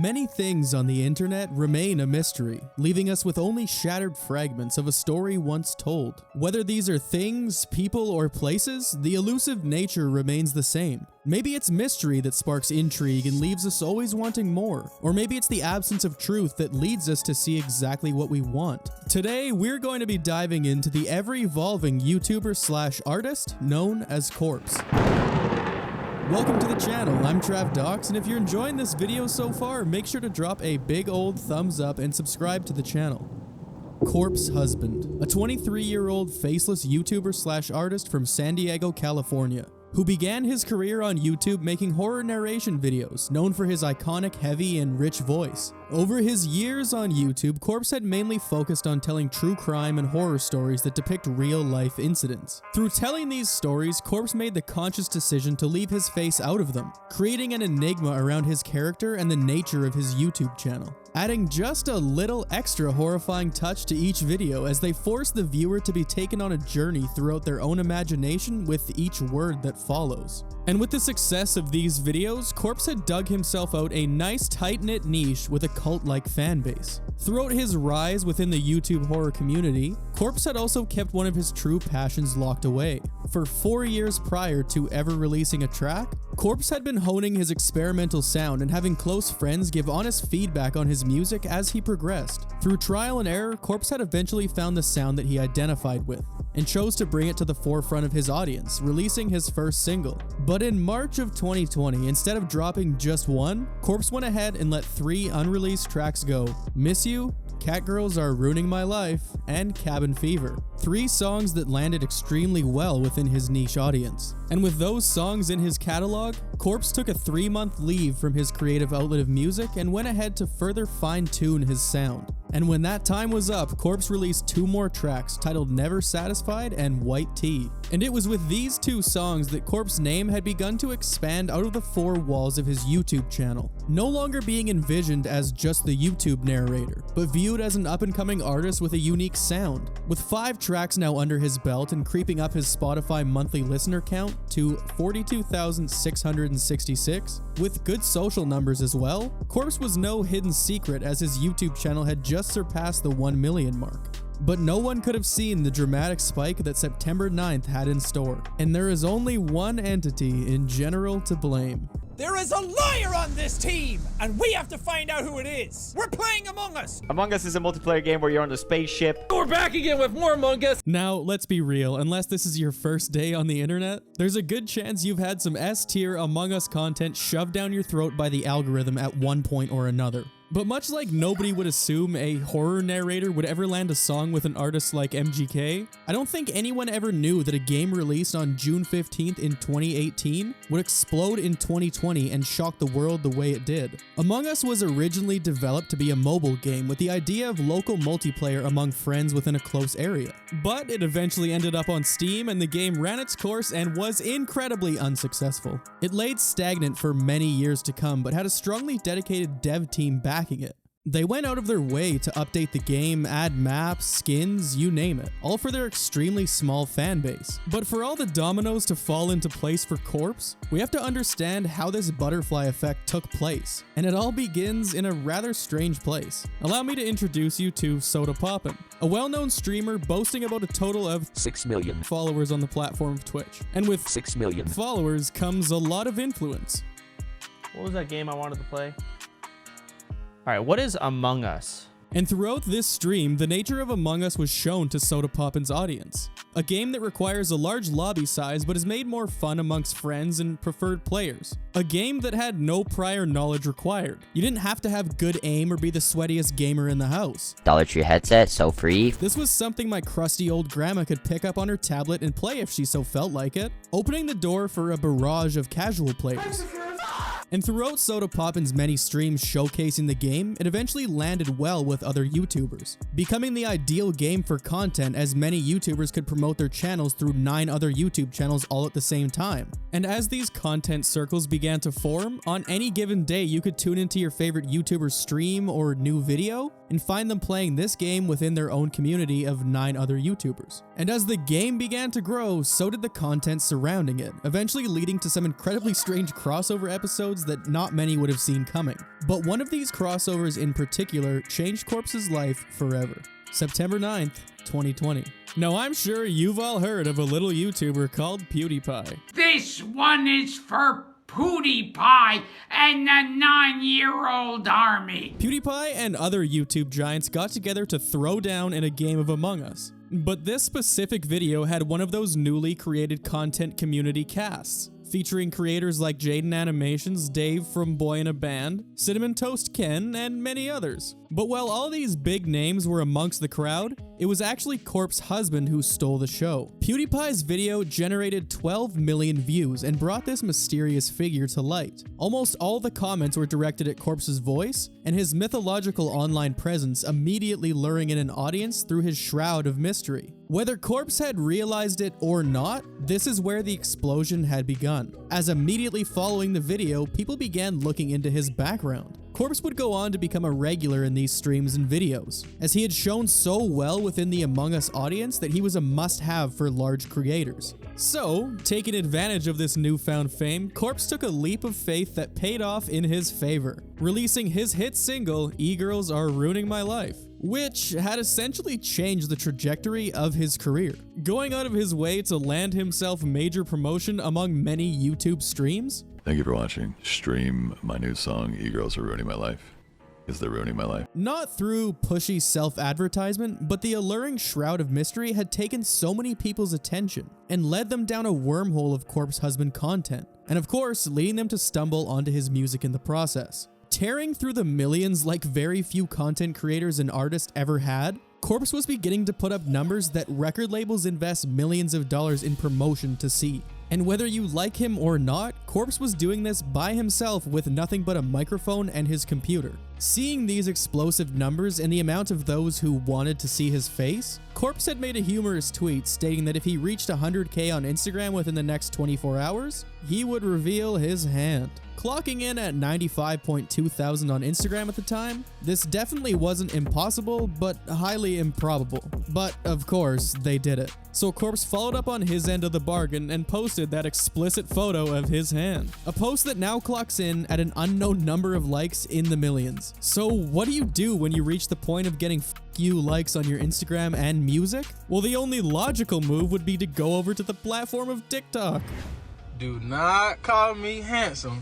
Many things on the internet remain a mystery, leaving us with only shattered fragments of a story once told. Whether these are things, people, or places, the elusive nature remains the same. Maybe it's mystery that sparks intrigue and leaves us always wanting more. Or maybe it's the absence of truth that leads us to see exactly what we want. Today, we're going to be diving into the ever-evolving YouTuber/artist known as Corpse. Welcome to the channel, I'm TravDocs, and if you're enjoying this video so far, make sure to drop a big old thumbs up and subscribe to the channel. Corpse Husband, a 23-year-old faceless YouTuber/artist from San Diego, California, who began his career on YouTube making horror narration videos, known for his iconic heavy and rich voice. Over his years on YouTube, Corpse had mainly focused on telling true crime and horror stories that depict real-life incidents. Through telling these stories, Corpse made the conscious decision to leave his face out of them, creating an enigma around his character and the nature of his YouTube channel, adding just a little extra horrifying touch to each video as they force the viewer to be taken on a journey throughout their own imagination with each word that follows. And with the success of these videos, Corpse had dug himself out a nice tight-knit niche with a cult-like fan base. Throughout his rise within the YouTube horror community, Corpse had also kept one of his true passions locked away. For 4 years prior to ever releasing a track, Corpse had been honing his experimental sound and having close friends give honest feedback on his music as he progressed. Through trial and error, Corpse had eventually found the sound that he identified with, and chose to bring it to the forefront of his audience, releasing his first single. But in March of 2020, instead of dropping just one, Corpse went ahead and let 3 unreleased tracks go: Miss You, Catgirls Are Ruining My Life, and Cabin Fever. 3 songs that landed extremely well within his niche audience. And with those songs in his catalog, Corpse took a 3-month leave from his creative outlet of music and went ahead to further fine-tune his sound. And when that time was up, Corpse released 2 more tracks titled Never Satisfied and White Tea. And it was with these 2 songs that Corpse's name had begun to expand out of the 4 walls of his YouTube channel, no longer being envisioned as just the YouTube narrator, but viewed as an up-and-coming artist with a unique sound. With 5 tracks now under his belt and creeping up his Spotify monthly listener count to 42,666, with good social numbers as well, Corpse was no hidden secret as his YouTube channel had just surpassed the 1 million mark. But no one could have seen the dramatic spike that September 9th had in store. And there is only one entity in general to blame. There is a liar on this team, and we have to find out who it is. We're playing Among Us. Among Us is a multiplayer game where you're on the spaceship. We're back again with more Among Us. Now, let's be real, unless this is your first day on the internet, there's a good chance you've had some S-tier Among Us content shoved down your throat by the algorithm at one point or another. But much like nobody would assume a horror narrator would ever land a song with an artist like MGK, I don't think anyone ever knew that a game released on June 15th in 2018 would explode in 2020 and shock the world the way it did. Among Us was originally developed to be a mobile game with the idea of local multiplayer among friends within a close area. But it eventually ended up on Steam and the game ran its course and was incredibly unsuccessful. It laid stagnant for many years to come, but had a strongly dedicated dev team backing it. They went out of their way to update the game, add maps, skins, you name it, all for their extremely small fan base. But for all the dominoes to fall into place for Corpse, we have to understand how this butterfly effect took place, and it all begins in a rather strange place. Allow me to introduce you to Soda Poppin', a well-known streamer boasting about a total of 6 million followers on the platform of Twitch. And with 6 million followers comes a lot of influence. What was that game I wanted to play? All right, what is Among Us? And throughout this stream, the nature of Among Us was shown to Soda Poppin's audience. A game that requires a large lobby size but is made more fun amongst friends and preferred players. A game that had no prior knowledge required. You didn't have to have good aim or be the sweatiest gamer in the house. Dollar Tree headset, so free. This was something my crusty old grandma could pick up on her tablet and play if she so felt like it, opening the door for a barrage of casual players. And throughout Soda Poppin's many streams showcasing the game, it eventually landed well with other YouTubers, becoming the ideal game for content as many YouTubers could promote their channels through 9 other YouTube channels all at the same time. And as these content circles began to form, on any given day you could tune into your favorite YouTuber's stream or new video and find them playing this game within their own community of 9 other YouTubers. And as the game began to grow, so did the content surrounding it, eventually leading to some incredibly strange crossover episodes that not many would have seen coming. But one of these crossovers in particular changed Corpse's life forever. September 9th, 2020. Now I'm sure you've all heard of a little YouTuber called PewDiePie. This one is for PewDiePie and the 9-year-old army. PewDiePie and other YouTube giants got together to throw down in a game of Among Us. But this specific video had one of those newly created content community casts, featuring creators like Jaden Animations, Dave from Boy in a Band, Cinnamon Toast Ken, and many others. But while all these big names were amongst the crowd, it was actually Corp's husband who stole the show. PewDiePie's video generated 12 million views and brought this mysterious figure to light. Almost all the comments were directed at Corp's voice and his mythological online presence, immediately luring in an audience through his shroud of mystery. Whether Corpse had realized it or not, this is where the explosion had begun, as immediately following the video, people began looking into his background. Corpse would go on to become a regular in these streams and videos, as he had shown so well within the Among Us audience that he was a must-have for large creators. So, taking advantage of this newfound fame, Corpse took a leap of faith that paid off in his favor, releasing his hit single, "E-Girls Are Ruining My Life," which had essentially changed the trajectory of his career, going out of his way to land himself major promotion among many YouTube streams. Thank you for watching. Stream my new song, E-Girls Are Ruining My Life, because they're ruining my life. Not through pushy self-advertisement, but the alluring shroud of mystery had taken so many people's attention and led them down a wormhole of Corpse husband content, and of course, leading them to stumble onto his music in the process. Tearing through the millions like very few content creators and artists ever had, Corpse was beginning to put up numbers that record labels invest millions of dollars in promotion to see. And whether you like him or not, Corpse was doing this by himself with nothing but a microphone and his computer. Seeing these explosive numbers and the amount of those who wanted to see his face, Corpse had made a humorous tweet stating that if he reached 100K on Instagram within the next 24 hours, he would reveal his hand. Clocking in at 95.2 thousand on Instagram at the time, this definitely wasn't impossible, but highly improbable. But of course, they did it. So Corpse followed up on his end of the bargain and posted that explicit photo of his hand. A post that now clocks in at an unknown number of likes in the millions. So what do you do when you reach the point of getting you likes on your Instagram and music? Well, the only logical move would be to go over to the platform of TikTok. Do not call me handsome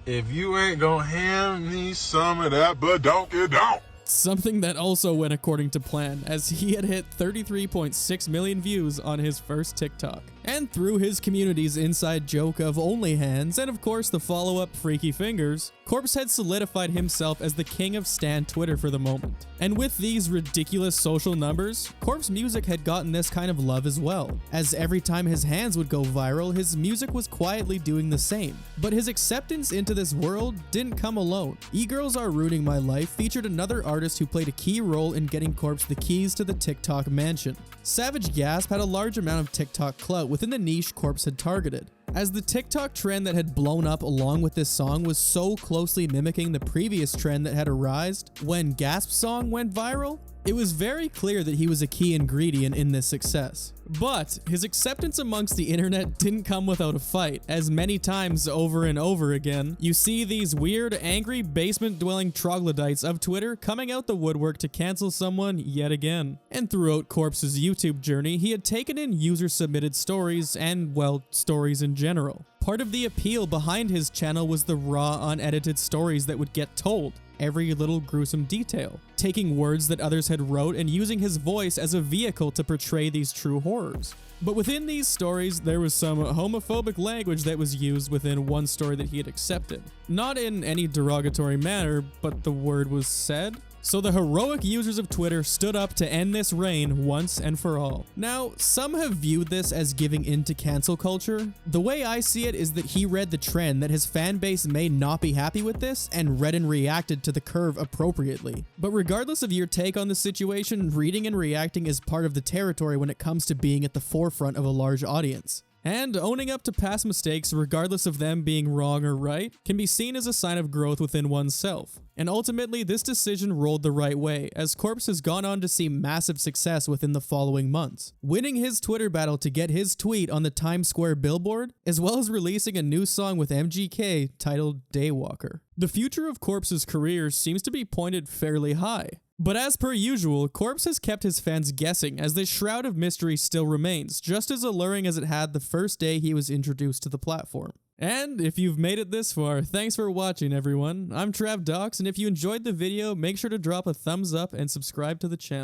if you ain't gonna hand me some of that badonky-donk. Something that also went according to plan, as he had hit 33.6 million views on his first TikTok. And through his community's inside joke of only hands, and of course the follow-up freaky fingers, Corpse had solidified himself as the king of stan Twitter for the moment. And with these ridiculous social numbers, Corpse music had gotten this kind of love as well, as every time his hands would go viral, his music was quietly doing the same. But his acceptance into this world didn't come alone. E-Girls Are Ruining My Life featured another artist who played a key role in getting Corpse the keys to the TikTok mansion. Savage Gasp had a large amount of TikTok clout within the niche Corpse had targeted, as the TikTok trend that had blown up along with this song was so closely mimicking the previous trend that had arisen when Gasp's song went viral. It was very clear that he was a key ingredient in this success. But his acceptance amongst the internet didn't come without a fight, as many times over and over again, you see these weird, angry, basement-dwelling troglodytes of Twitter coming out the woodwork to cancel someone yet again. And throughout Corpse's YouTube journey, he had taken in user-submitted stories and, well, stories in general. Part of the appeal behind his channel was the raw, unedited stories that would get told, every little gruesome detail, taking words that others had wrote and using his voice as a vehicle to portray these true horrors. But within these stories, there was some homophobic language that was used within one story that he had accepted. Not in any derogatory manner, but the word was said. So the heroic users of Twitter stood up to end this reign once and for all. Now, some have viewed this as giving in to cancel culture. The way I see it is that he read the trend that his fan base may not be happy with this and read and reacted to the curve appropriately. But regardless of your take on the situation, reading and reacting is part of the territory when it comes to being at the forefront of a large audience. And owning up to past mistakes, regardless of them being wrong or right, can be seen as a sign of growth within oneself. And ultimately, this decision rolled the right way, as Corpse has gone on to see massive success within the following months, winning his Twitter battle to get his tweet on the Times Square billboard, as well as releasing a new song with MGK titled Daywalker. The future of Corpse's career seems to be pointed fairly high. But as per usual, Corpse has kept his fans guessing as the shroud of mystery still remains, just as alluring as it had the first day he was introduced to the platform. And if you've made it this far, thanks for watching everyone. I'm TravDocs, and if you enjoyed the video, make sure to drop a thumbs up and subscribe to the channel.